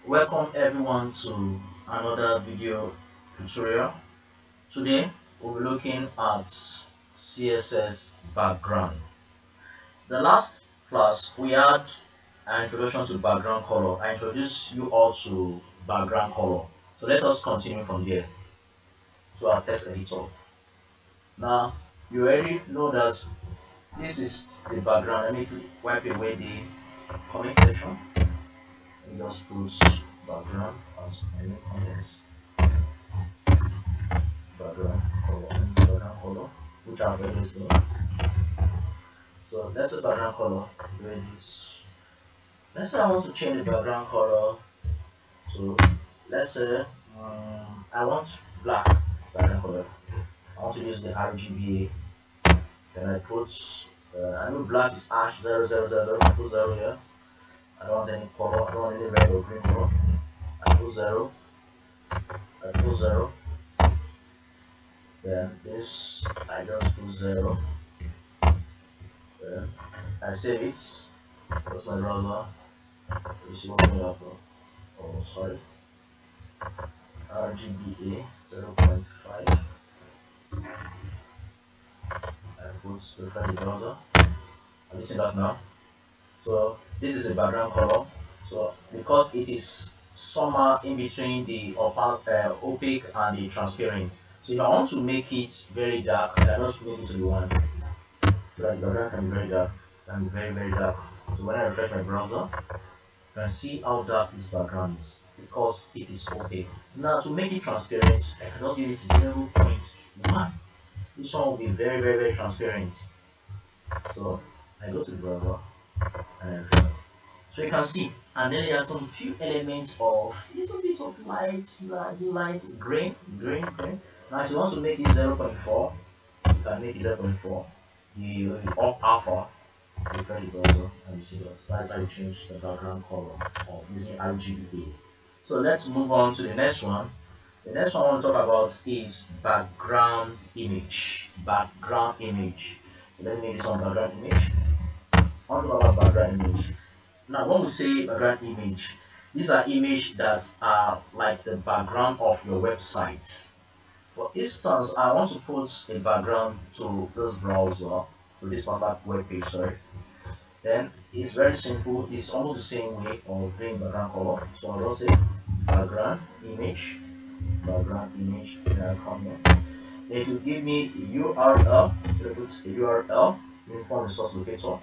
Welcome everyone to another video tutorial. Today we'll be looking at CSS background. The last class we had an introduction to background color. I introduced you all to background color. So let us continue from there to our text editor. Now you already know that this is the background. Let me wipe away the comment section. Let me just put background as any comments. Background color, which are very slow. So let's say background color where this. Let's say I want to change the background color. So let's say I want black background color. I want to use the RGBA. Then I put I know black is ash 0000. I put 0 here. I don't want any color. I don't want any red or green color. I put 0. I put 0. Then this I just put 0. Then I save it. That's my browser. You see what we have. Oh, sorry. RGBA 0.5. I put refresh the browser. Have you seen that now? So this is the background color. So because it is somewhere in between the opaque and the transparent. So if I want to make it very dark, I just make it to the one. So that the background can be very dark. It can be very dark. So when I refresh my browser, you can see how dark this background is because it is opaque. Now to make it transparent, I can just give it 0.1. This one will be very transparent. So I go to the browser and I refresh. So you can see, and then there are some few elements of little bit of light, green. Now if you want to make it 0.4, you can make it 0.4. The up alpha, refresh the browser and you see that. That's how you change the background color of using RGBA. So let's move on to the next one. The next one I want to talk about is background image. Background image. So let me make this one background image. I want to talk about background image. Now when we say background image, these are images that are like the background of your website. For instance, I want to put a background to this browser, to this particular web page, sorry. Then it's very simple, it's almost the same way of doing background color. So I'll just say background image, then I'll come here. It will give me a URL, put a URL, uniform resource locator.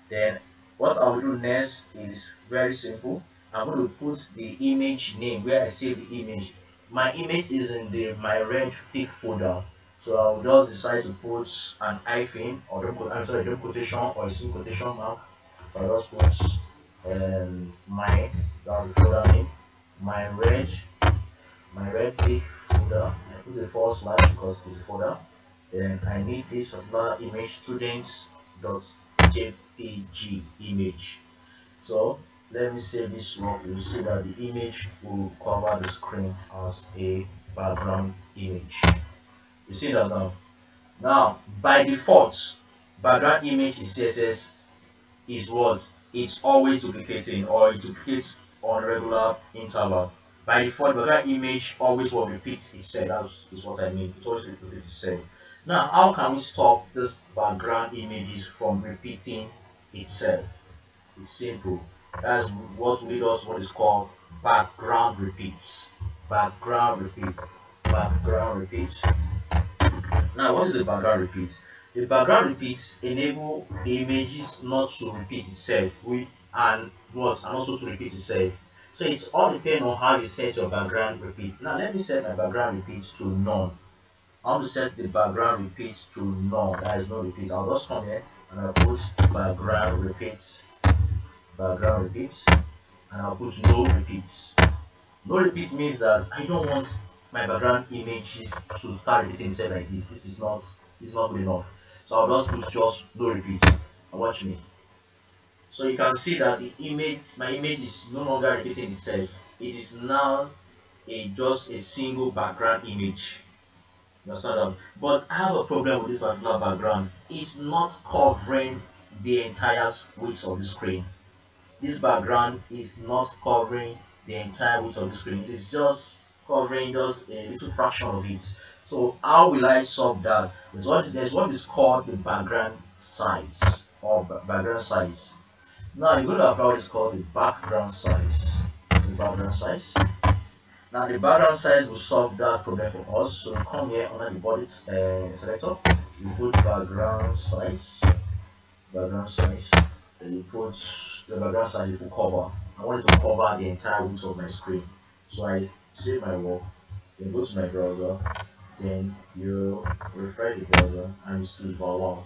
Then what I will do next is very simple. I'm going to put the image name where I save the image. My image is in the my red pick folder, so I will just decide to put an hyphen or double quotation or a single quotation mark. So I just put my, that's the folder name, my red pick folder. I put the forward slash because it's a folder. Then I need this particular image students.jpg image. So let me save this one. You see that the image will cover the screen as a background image. You see that now? Now by default, background image in CSS is what? It's always duplicating, or it duplicates on regular interval. By default, background image always will repeat itself. That is what I mean. It always repeats itself. Now, how can we stop this background images from repeating itself? It's simple. That's what leads us what is called background repeats. Background repeats. Background repeats. Now, what is the background repeat? The background repeats enable the images not to repeat itself, and also to repeat itself. So it's all depends on how you set your background repeat. Now let me set my background repeat to none. I want to set the background repeat to none. That is no repeat. I'll just come here and I'll put background repeats, and I'll put no repeats. No repeat means that I don't want my background images to start repeating itself like this. This is not good enough. So I'll just put just no repeat. And watch me. So you can see that my image is no longer repeating itself. It is now just a single background image. You understand that? But I have a problem with this particular background. It's not covering the entire width of the screen. This background is not covering the entire width of the screen. It is just covering just a little fraction of it. So how will I solve that? There's what is called the background size or background size. Now you're going to apply what is called the background size. The background size. Now the background size will solve that problem for us. So you come here under the body selector, you put background size, then you put the background size, you put cover. I want it to cover the entire width of my screen. So I save my work, then go to my browser, then you refresh the browser and you see voila.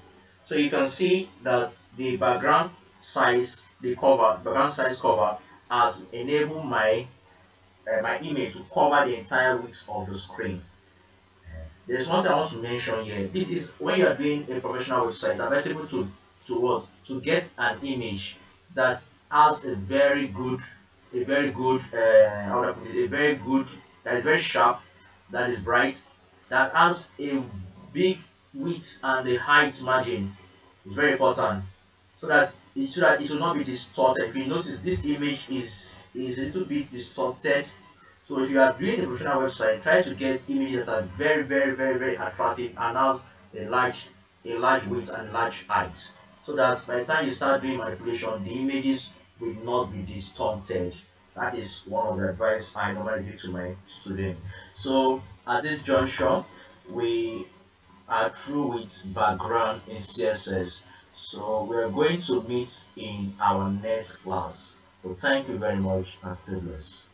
So you can see that the background size cover has enabled my image to cover the entire width of the screen. There's one thing I want to mention here. This is when you are doing a professional website, advisable to what? To get an image that has a very good, how do I put it? A very good, that is very sharp, that is bright, that has a big width and a height margin. It's very important so that it will not be distorted. If you notice, this image is a little bit distorted, so if you are doing a professional website, try to get images that are very attractive and has a large width and large height. So that by the time you start doing manipulation, the images will not be distorted. That is one of the advice I normally give to my students. So at this juncture, we are through with background in CSS. So we are going to meet in our next class. So thank you very much and stay blessed.